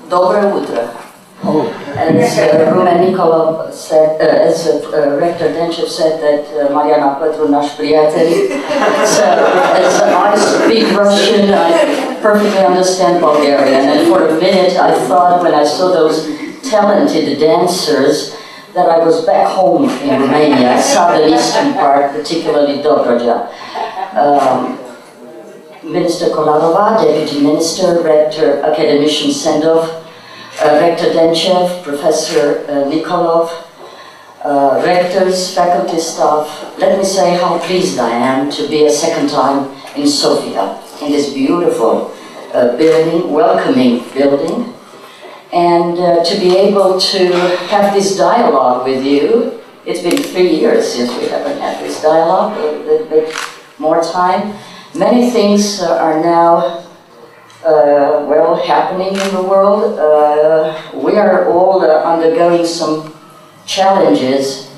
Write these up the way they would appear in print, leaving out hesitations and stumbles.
Dobro utro. As Rumen Nikolov said, as Rector Denchev said that Mariana Patru naš prijatelj. So as I speak Russian, I perfectly understand Bulgarian. And for a minute I thought when I saw those talented dancers that I was back home in Romania, southern eastern part, particularly Dobroja. Minister Kolarova, Deputy Minister, Rector, Academician Sendov, Rector Denchev, Professor Nikolov, rectors, faculty staff. Let me say how pleased I am to be a second time in Sofia, in this beautiful building, welcoming building, and to be able to have this dialogue with you. It's been 3 years since we haven't had this dialogue, a little bit more time. Many things are now well, happening in the world. We are all undergoing some challenges,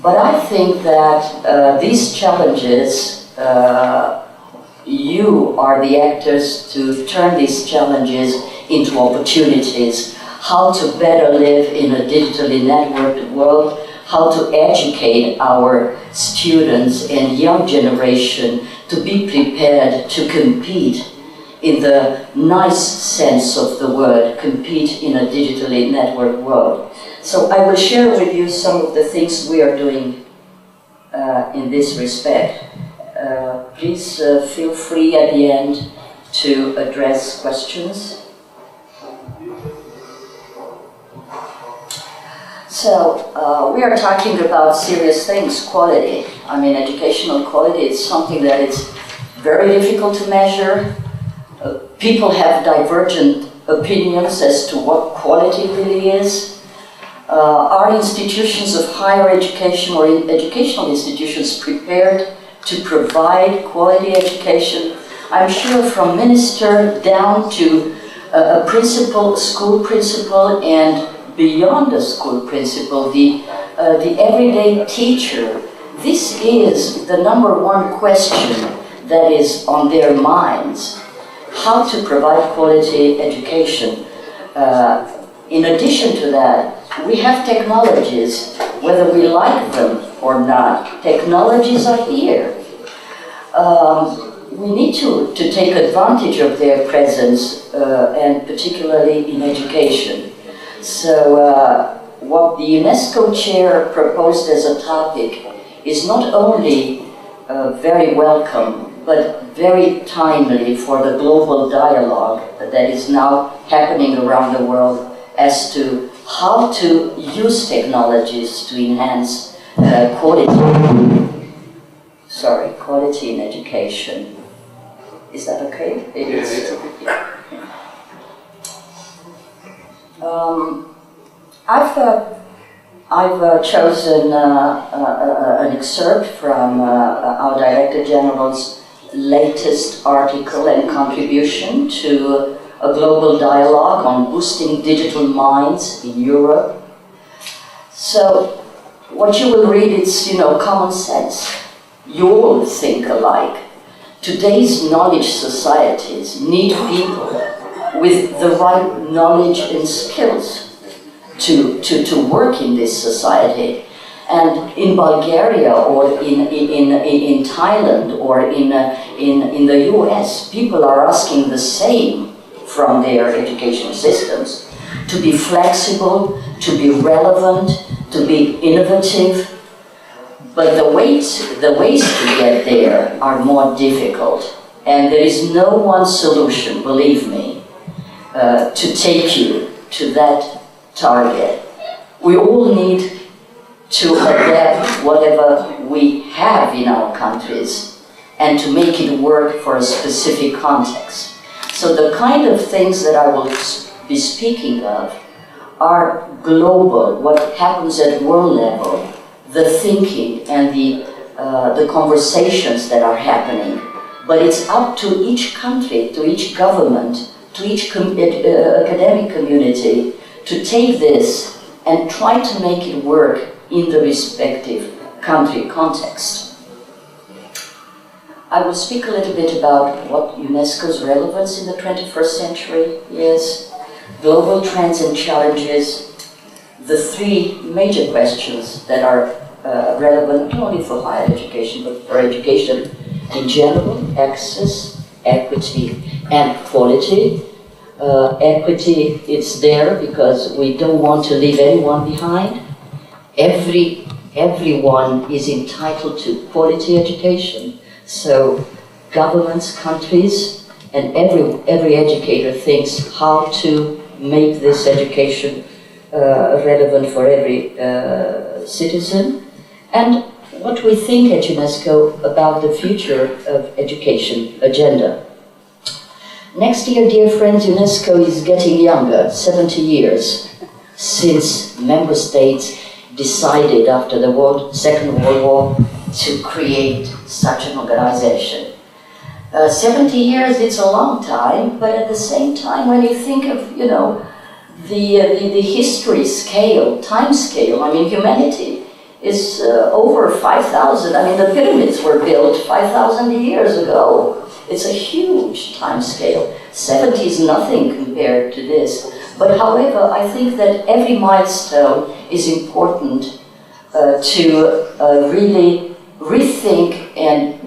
but I think that these challenges, you are the actors to turn these challenges into opportunities. How to better live in a digitally networked world, how to educate our students and young generation to be prepared to compete in the nice sense of the word, compete in a digitally networked world. So I will share with you some of the things we are doing in this respect. Please feel free at the end to address questions. So we are talking about serious things, quality. I mean, educational quality is something that is very difficult to measure. People have divergent opinions as to what quality really is. Are institutions of higher education or educational institutions prepared to provide quality education? I'm sure from minister down to a principal, school principal, and beyond the school principal, the everyday teacher, this is the #1 question that is on their minds. How to provide quality education. In addition to that, we have technologies, whether we like them or not. Technologies are here. We need to take advantage of their presence, and particularly in education. So what the UNESCO chair proposed as a topic is not only very welcome, but very timely for the global dialogue that is now happening around the world as to how to use technologies to enhance quality in education. Is that okay? It is. Yeah, it's okay. I've chosen an excerpt from our Director General's latest article and contribution to a global dialogue on boosting digital minds in Europe. So what you will read is, common sense. You all think alike. Today's knowledge societies need people with the right knowledge and skills to work in this society. And in Bulgaria or in Thailand or in the US, people are asking the same from their education systems, to be flexible, to be relevant, to be innovative. But the ways to get there are more difficult. And there is no one solution, believe me, to take you to that target. We all need to adapt whatever we have in our countries and to make it work for a specific context. So the kind of things that I will be speaking of are global, what happens at world level, the thinking and the conversations that are happening. But it's up to each country, to each government, to each academic community to take this and try to make it work in the respective country context. I will speak a little bit about what UNESCO's relevance in the 21st century is. global trends and challenges, the three major questions that are relevant not only for higher education, but for education in general: access, equity, and quality. Equity, it's there because we don't want to leave anyone behind. Everyone is entitled to quality education. So governments, countries, and every educator thinks how to make this education relevant for every citizen. And what we think at UNESCO about the future of education agenda. Next year, dear friends, UNESCO is getting younger, 70 years since member states decided after the Second World War to create such an organization. 70 years, it's a long time, but at the same time, when you think of, you know, the history scale, time scale, I mean, humanity is over 5,000. I mean, the pyramids were built 5,000 years ago. It's a huge time scale. 70 is nothing compared to this. But however, I think that every milestone is important to really rethink, and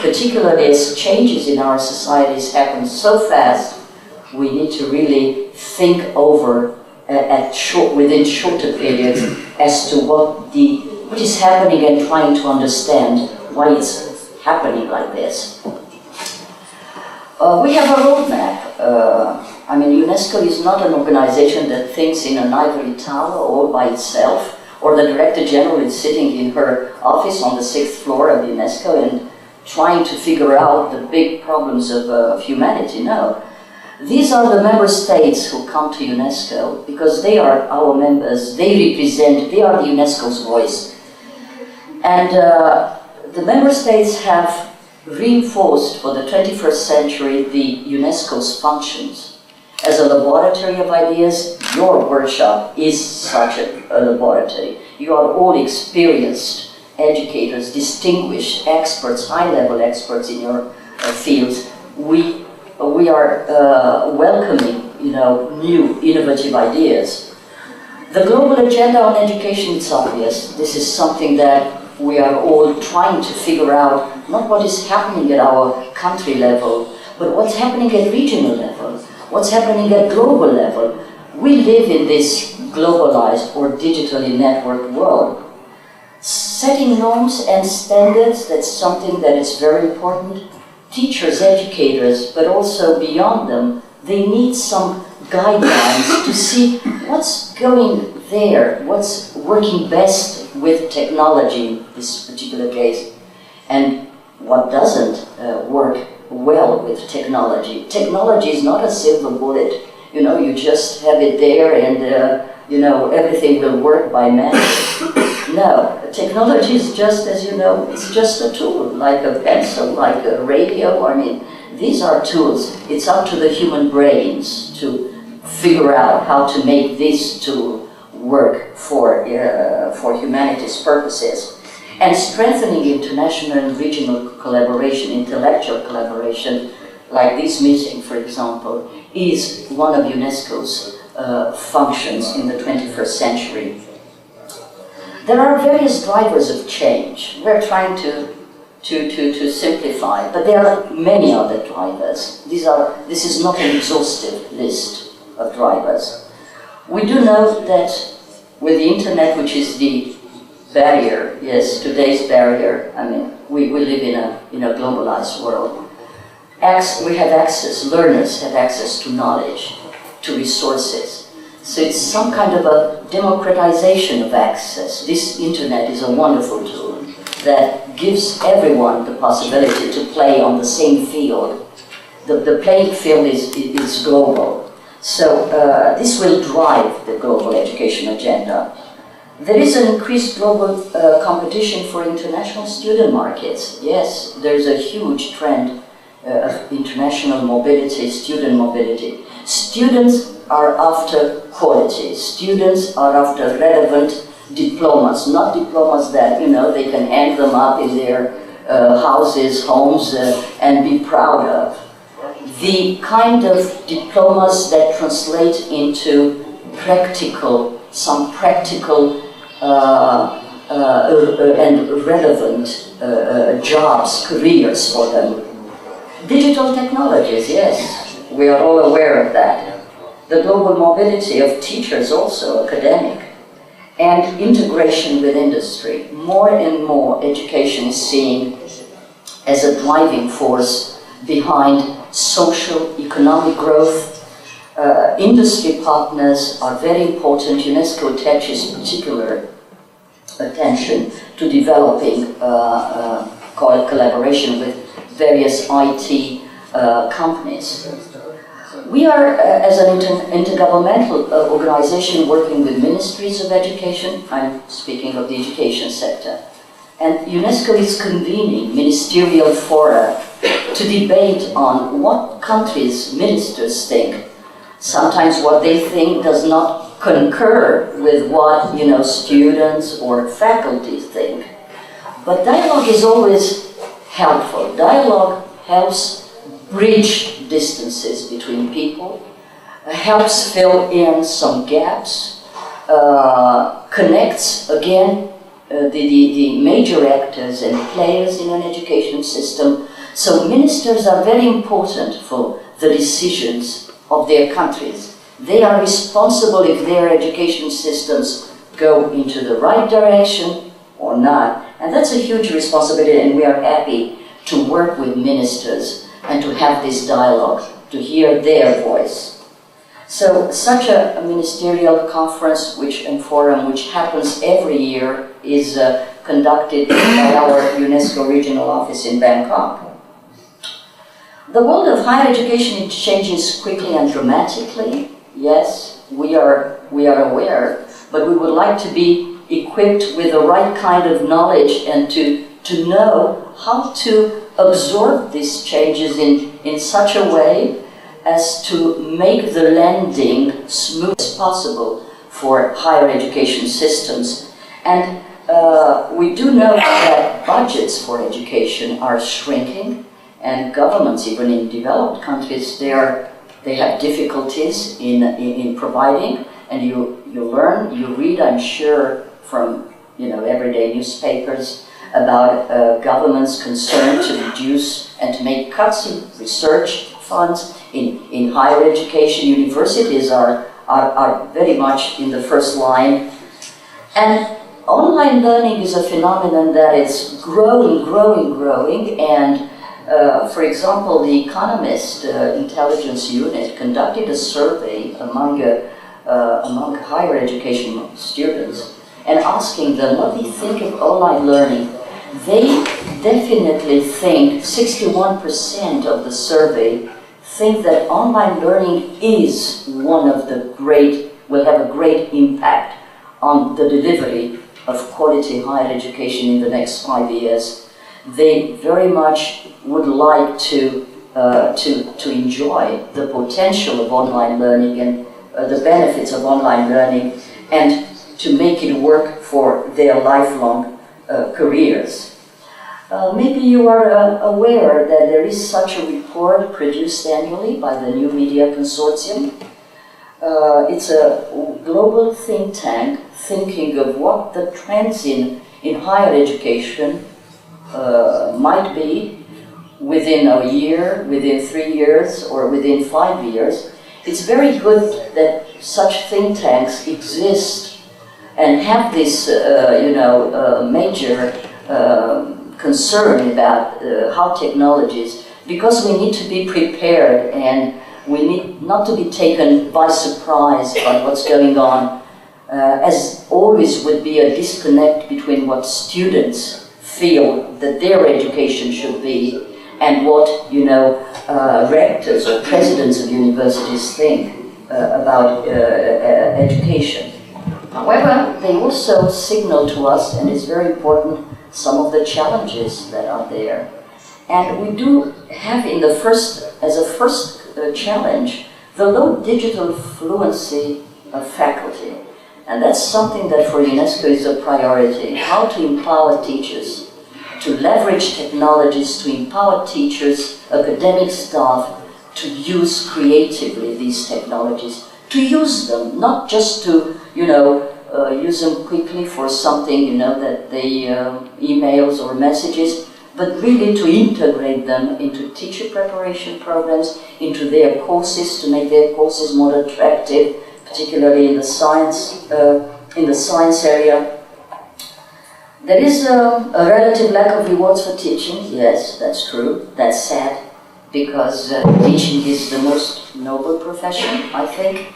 particularly as changes in our societies happen so fast, we need to really think over within shorter periods as to what is happening and trying to understand why it's happening like this. We have a roadmap. I mean, UNESCO is not an organization that thinks in an ivory tower all by itself, or the Director General is sitting in her office on the 6th floor of UNESCO and trying to figure out the big problems of humanity. No. These are the member states who come to UNESCO because they are our members, they are the UNESCO's voice. And the member states have reinforced for the 21st century the UNESCO's functions. As a laboratory of ideas, your workshop is such a laboratory. You are all experienced educators, distinguished experts, high-level experts in your fields. We are welcoming, you know, new, innovative ideas. The global agenda on education, it's obvious. This is something that we are all trying to figure out, not what is happening at our country level, but what's happening at regional level, what's happening at global level. We live in this globalized or digitally networked world. Setting norms and standards, that's something that is very important. Teachers, educators, but also beyond them, they need some guidelines to see what's going there, what's working best with technology in this particular case, and what doesn't work well with technology. Technology is not a silver bullet. You know, you just have it there and you know, everything will work by magic. No, technology is just, as you know, it's just a tool, like a pencil, like a radio. I mean, these are tools. It's up to the human brains to figure out how to make this tool work for humanity's purposes. And strengthening international and regional collaboration, intellectual collaboration, like this meeting, for example, is one of UNESCO's functions in the 21st century. There are various drivers of change. We're trying to simplify, but there are many other drivers. This is not an exhaustive list of drivers. We do know that with the internet, which is the barrier, yes, today's barrier, I mean, we live in a globalized world. We have access, learners have access to knowledge, to resources. So it's some kind of a democratization of access. This internet is a wonderful tool that gives everyone the possibility to play on the same field. The playing field is global. So this will drive the global education agenda. There is an increased global competition for international student markets. Yes, there's a huge trend of international mobility, student mobility. Students are after quality. Students are after relevant diplomas, not diplomas that, you know, they can hang them up in their houses, homes, and be proud of. the kind of diplomas that translate into some practical and relevant jobs, careers for them. Digital technologies, yes, we are all aware of that. The global mobility of teachers also, academic, and integration with industry. More and more education is seen as a driving force behind social, economic growth. Industry partners are very important. UNESCO attaches particular attention to developing collaboration with various IT companies. We are, as an intergovernmental organization, working with ministries of education. I'm speaking of the education sector. And UNESCO is convening ministerial fora to debate on what countries' ministers think. Sometimes what they think does not concur with what, students or faculty think. But dialogue is always helpful. Dialogue helps bridge distances between people, helps fill in some gaps, connects, again, the major actors and players in an education system. So ministers are very important for the decisions of their countries. They are responsible if their education systems go into the right direction or not. And that's a huge responsibility, and we are happy to work with ministers and to have this dialogue, to hear their voice. So such a ministerial conference and forum, which happens every year, is conducted by our UNESCO regional office in Bangkok. The world of higher education changes quickly and dramatically. Yes, we are aware, but we would like to be equipped with the right kind of knowledge and to know how to absorb these changes in such a way as to make the landing smooth as possible for higher education systems. And we do know that budgets for education are shrinking, and governments, even in developed countries, they have difficulties in providing. And you learn, you read, I'm sure, from everyday newspapers about governments concerned to reduce and to make cuts in research funds in higher education. Universities are very much in the first line. And online learning is a phenomenon that is growing, and for example, the Economist Intelligence Unit conducted a survey among higher education students and asking them what they think of online learning. They definitely think, 61% of the survey think that online learning is will have a great impact on the delivery of quality higher education in the next 5 years. They very much would like to enjoy the potential of online learning and the benefits of online learning, and to make it work for their lifelong careers. Maybe you are aware that there is such a report produced annually by the New Media Consortium. It's a global think tank thinking of what the trends in higher education might be within a year, within 3 years, or within 5 years. It's very good that such think tanks exist and have this, major concern about how technologies, because we need to be prepared and we need not to be taken by surprise by what's going on. As always would be a disconnect between what students feel that their education should be and what, rectors or presidents of universities think about education. However, they also signal to us, and it's very important, some of the challenges that are there. And we do have as a first challenge, the low digital fluency of faculty. And that's something that for UNESCO is a priority, how to empower teachers, to leverage technologies to empower teachers, academic staff, to use creatively these technologies, to use them, not just to, use them quickly for something, that they, emails or messages, but really to integrate them into teacher preparation programs, into their courses, to make their courses more attractive, particularly in the science area. There is a relative lack of rewards for teaching. Yes, that's true. That's sad, because teaching is the most noble profession, I think.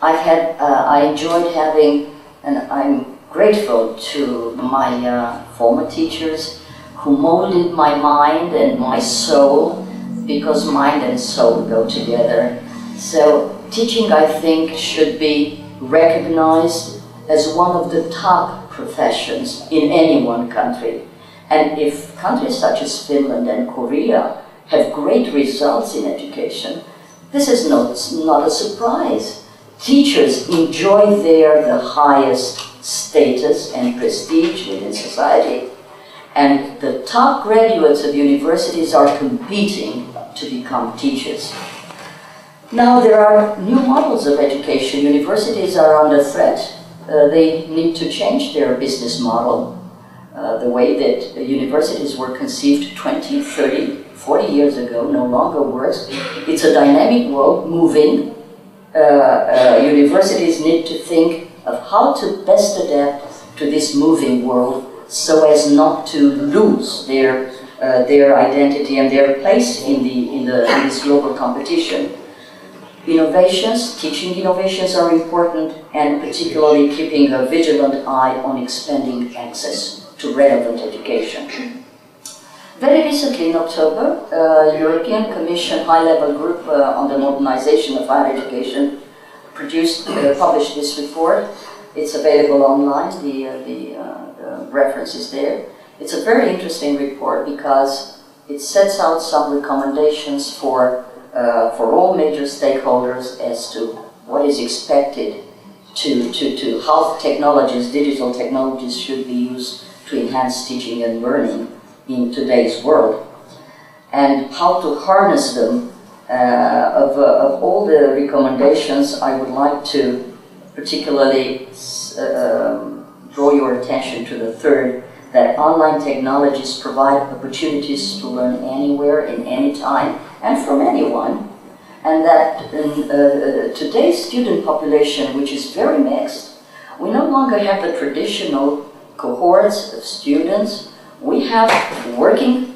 I enjoyed having, and I'm grateful to my former teachers who molded my mind and my soul, because mind and soul go together. So teaching, I think, should be recognized as one of the top professions in any one country. And if countries such as Finland and Korea have great results in education, this is not a surprise. Teachers enjoy there the highest status and prestige within society, and the top graduates of universities are competing to become teachers. Now there are new models of education. Universities are under threat. They need to change their business model. The way that universities were conceived 20, 30, 40 years ago no longer works. It's a dynamic world, moving. Universities need to think of how to best adapt to this moving world so as not to lose their identity and their place in this global competition. Innovations, teaching innovations are important, and particularly keeping a vigilant eye on expanding access to relevant education. Very recently in October, European Commission High-Level Group on the Modernization of Higher Education published this report. It's available online, the reference is there. It's a very interesting report because it sets out some recommendations for all major stakeholders as to what is expected to how technologies, digital technologies, should be used to enhance teaching and learning in today's world, and how to harness them. Of all the recommendations, I would like to particularly draw your attention to the third, that online technologies provide opportunities to learn anywhere, in any time, and from anyone, and that today's student population, which is very mixed, we no longer have the traditional cohorts of students. We have working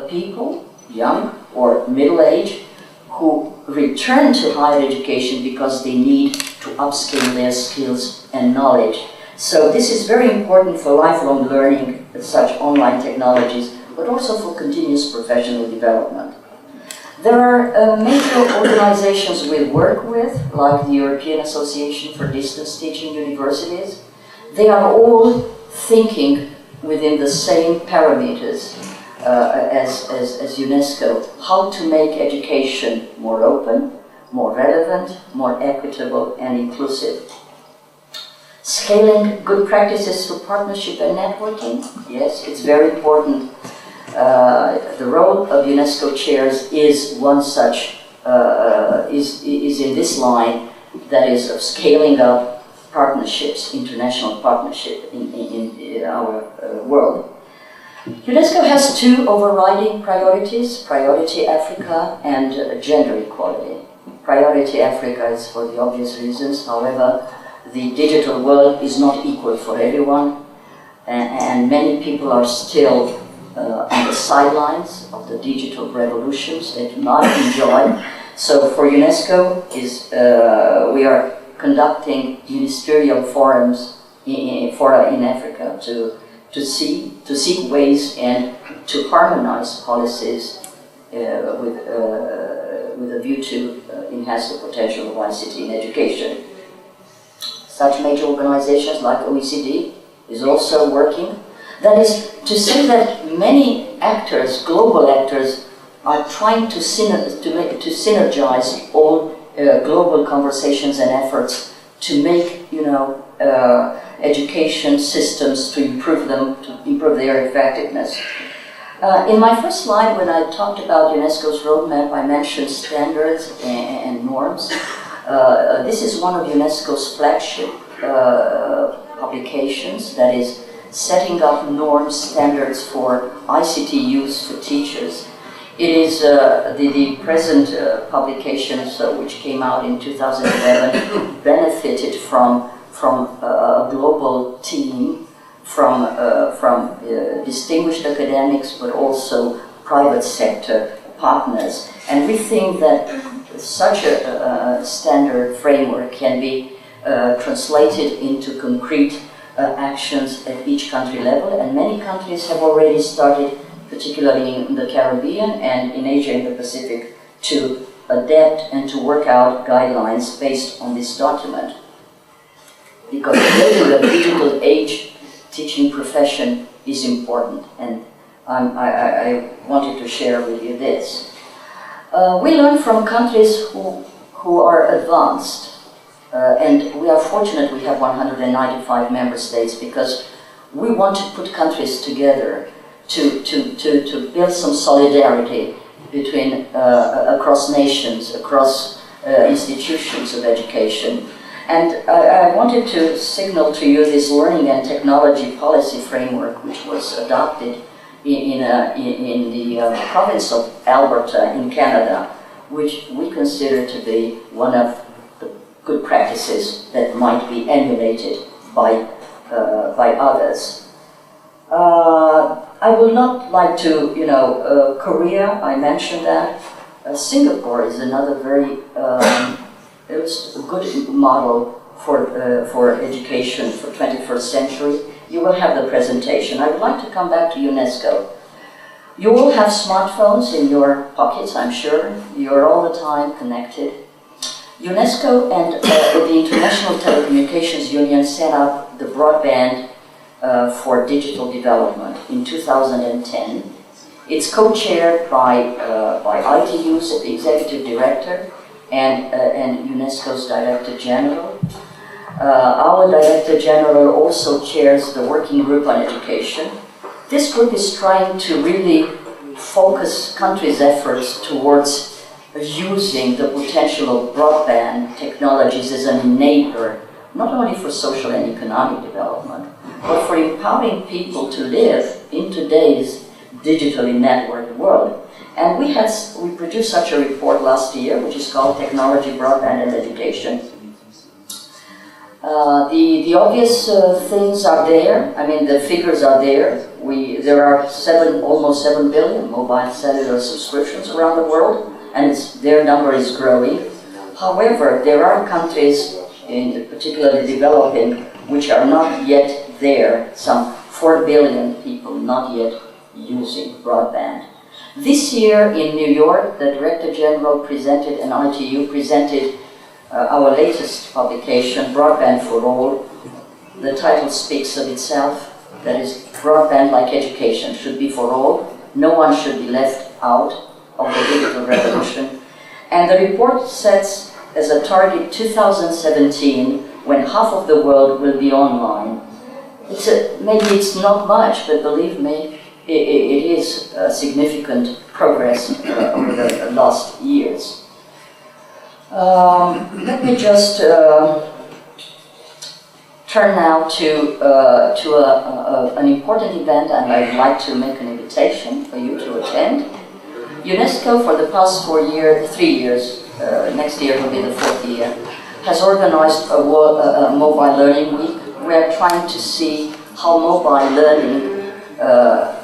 people, young or middle-aged, who return to higher education because they need to upskill their skills and knowledge. So this is very important for lifelong learning, such online technologies, but also for continuous professional development. There are major organizations we work with, like the European Association for Distance Teaching Universities. They are all thinking within the same parameters as UNESCO, how to make education more open, more relevant, more equitable and inclusive. Scaling good practices through partnership and networking, yes, it's very important. The role of UNESCO chairs is one such, is in this line, that is of scaling up partnerships, international partnership in our world. UNESCO has two overriding priorities, Priority Africa and Gender Equality. Priority Africa is for the obvious reasons, however, the digital world is not equal for everyone, and many people are still on the sidelines of the digital revolutions. They do not enjoy. So for UNESCO, we are conducting ministerial forums in Africa to seek ways and to harmonize policies with a view to enhance the potential of ICT in education. Such major organizations like OECD is also working. That is to say that many actors, global actors, are trying to synergize all global conversations and efforts to make, education systems, to improve them, to improve their effectiveness. In my first slide, when I talked about UNESCO's roadmap, I mentioned standards and norms. This is one of UNESCO's flagship publications, that is setting up norms, standards for ICT use for teachers. It is the present publications, which came out in 2011, benefited from a global team, from distinguished academics, but also private sector partners. And we think that such a standard framework can be translated into concrete actions at each country level, and many countries have already started, particularly in the Caribbean and in Asia and the Pacific, to adapt and to work out guidelines based on this document. Because building a digital age teaching profession is important, and I wanted to share with you this. We learn from countries who are advanced, and we are fortunate we have 195 member states, because we want to put countries together to build some solidarity between across nations, across institutions of education. And I wanted to signal to you this learning and technology policy framework, which was adopted in the province of Alberta in Canada, which we consider to be one of the good practices that might be emulated by others. I would not like to, Korea, I mentioned that. Singapore is another very it's a good model for education for 21st century. You will have the presentation. I would like to come back to UNESCO. You all have smartphones in your pockets, I'm sure. You're all the time connected. UNESCO and the International Telecommunications Union set up the broadband for digital development in 2010. It's co-chaired by ITU's executive director and UNESCO's Director General. Our Director General also chairs the Working Group on Education. This group is trying to really focus countries' efforts towards using the potential of broadband technologies as an enabler, not only for social and economic development, but for empowering people to live in today's digitally networked world. And we produced such a report last year, which is called Technology, Broadband and Education. The obvious things are there. I mean, the figures are there. There are almost 7 billion mobile cellular subscriptions around the world, and their number is growing. However, there are countries, particularly developing, which are not yet there. Some 4 billion people not yet using broadband. This year in New York, the Director General presented, and ITU presented our latest publication, Broadband for All. The title speaks of itself. That is, broadband like education should be for all. No one should be left out of the digital revolution. And the report sets as a target 2017, when half of the world will be online. Maybe it's not much, but believe me, it is significant progress over the last years. Let me just turn now to an important event, and I'd like to make an invitation for you to attend. UNESCO, for the past 3 years, next year will be the 4th year, has organized a mobile learning week. We're trying to see how mobile learning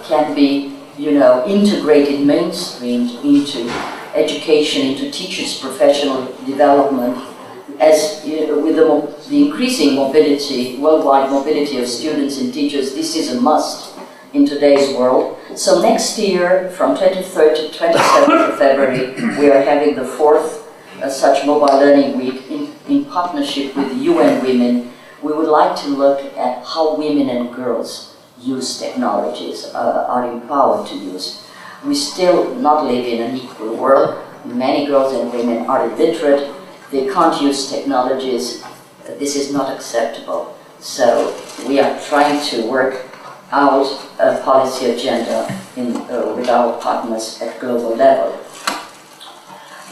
can be, integrated, mainstreamed into education, into teachers' professional development. As with the increasing mobility, worldwide mobility of students and teachers, this is a must in today's world. So next year, from 23rd to 27th of February, we are having the 4th such mobile learning week in partnership with UN Women. We would like to look at how women and girls use technologies, are empowered to use. We still not live in an equal world. Many girls and women are illiterate. They can't use technologies. This is not acceptable. So we are trying to work out a policy agenda with our partners at global level.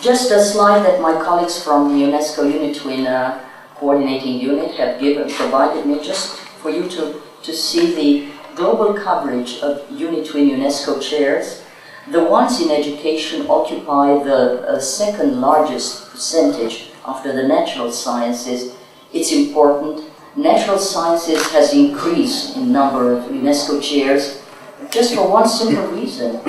Just a slide that my colleagues from the UNESCO UNITWIN coordinating unit have provided me, just for you to see the global coverage of UNITWIN UNESCO chairs. The ones in education occupy the second largest percentage after the natural sciences. It's important. Natural sciences has increased in number of UNESCO chairs just for one simple reason.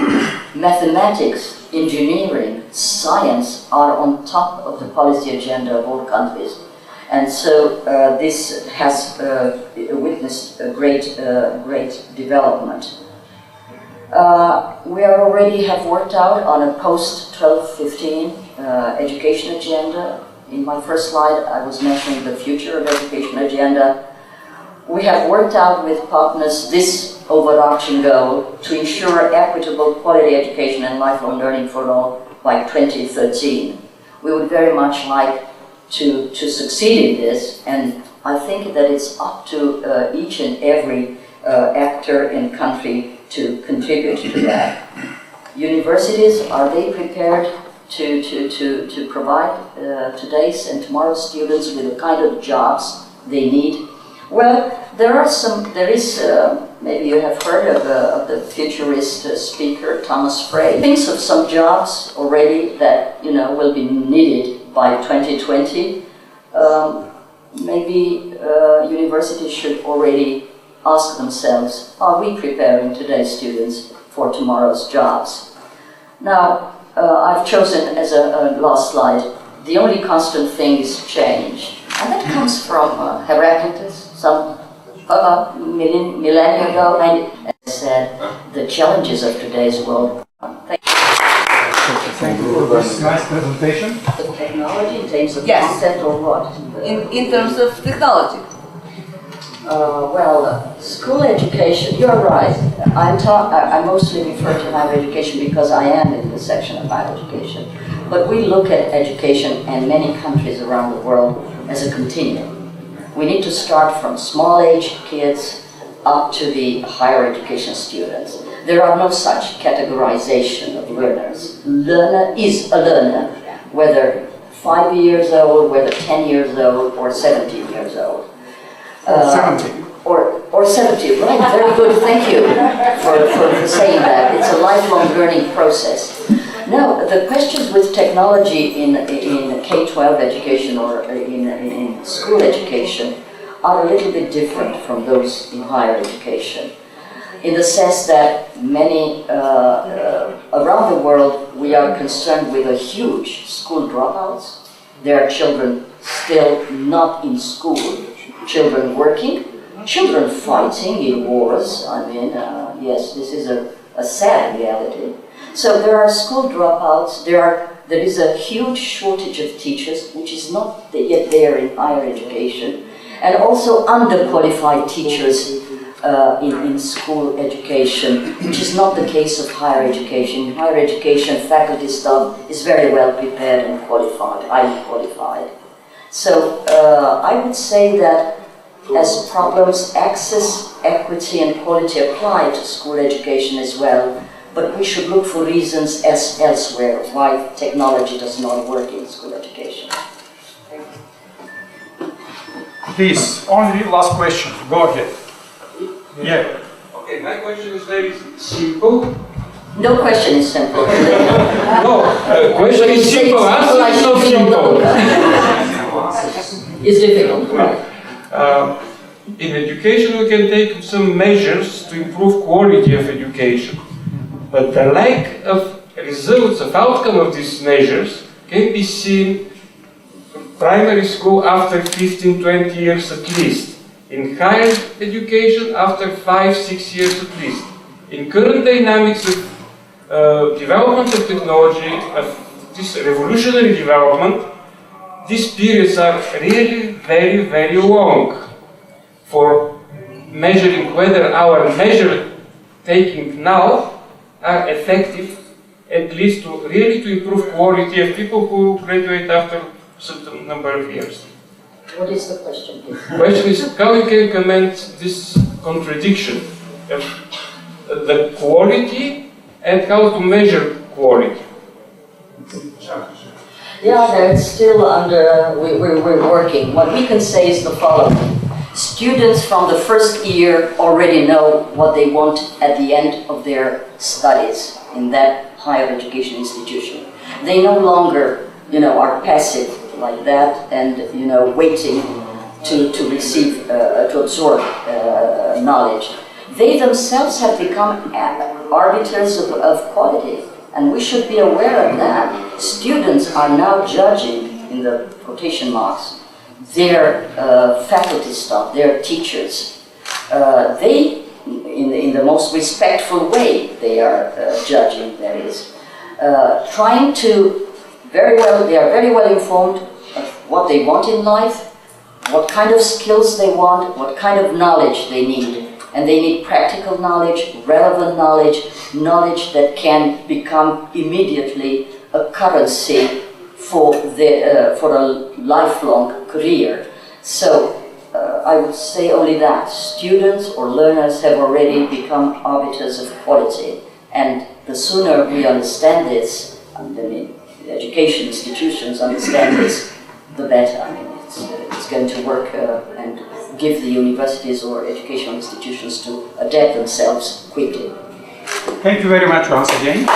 Mathematics, engineering, science are on top of the policy agenda of all countries. And so this has witnessed a great development. We already have worked out on a post-1215 education agenda. In my first slide, I was mentioning the future of education agenda. We have worked out with partners this overarching goal to ensure equitable quality education and lifelong learning for all by 2013. We would very much like to succeed in this, and I think that it's up to each and every actor and country to contribute to that. Universities, are they prepared to provide today's and tomorrow's students with the kind of jobs they need? Well, there is, maybe you have heard of the futurist speaker, Thomas Frey. Thinks of some jobs already that, will be needed by 2020. Maybe universities should already ask themselves, are we preparing today's students for tomorrow's jobs? Now, I've chosen as a last slide, the only constant thing is change. And that comes from Heraclitus, some millennia ago, and said, the challenges of today's world. Thank you. Thank you for this nice presentation. The technology in terms of content or what? In terms of technology. School education, you're right. I mostly refer to higher education because I am in the section of higher education. But we look at education in many countries around the world as a continuum. We need to start from small-age kids up to the higher education students. There are no such categorization of learners. Learner is a learner, whether 5 years old, whether 10 years old, or 17 years old. 70. Or 70, right, very good, thank you for saying that. It's a lifelong learning process. Now, the questions with technology in K-12 education or in school education are a little bit different from those in higher education, in the sense that many, around the world, we are concerned with a huge school dropouts. There are children still not in school, children working, children fighting in wars. I mean, yes, this is a sad reality. So there are school dropouts, there is a huge shortage of teachers, which is not yet there in higher education, and also underqualified teachers in school education, which is not the case of higher education. In higher education, faculty staff is very well prepared and qualified, highly qualified. So I would say that as problems, access, equity, and quality apply to school education as well, but we should look for reasons elsewhere why technology does not work in school education. Please, only last question. Go ahead. Yeah. Okay, my question is very simple. No question is simple. No, question is simple. Answer is not simple. It's difficult, right? In education, we can take some measures to improve quality of education. But the lack of results, of outcome of these measures can be seen in primary school after 15-20 years at least. In higher education after 5-6 years at least. In current dynamics of development of technology, of this revolutionary development, these periods are really very, very long for measuring whether our measures taking now are effective, at least to really to improve quality of people who graduate after a certain number of years. What is the question? The question is how you can comment this contradiction of the quality and how to measure quality? Yeah, they're still under, we're working. What we can say is the following. Students from the first year already know what they want at the end of their studies in that higher education institution. They no longer, are passive like that and, waiting to receive, to absorb knowledge. They themselves have become arbiters of quality. And we should be aware of that. Students are now judging, in the quotation marks, their faculty staff, their teachers. They, in the most respectful way, they are judging, that is. Trying to, they are very well informed of what they want in life, what kind of skills they want, what kind of knowledge they need. And they need practical knowledge, relevant knowledge, knowledge that can become immediately a currency for a lifelong career. So I would say only that. Students or learners have already become arbiters of quality. And the sooner we understand this, and the education institutions understand this, the better. I mean, it's going to work and give the universities or educational institutions to adapt themselves quickly. Thank you very much once again.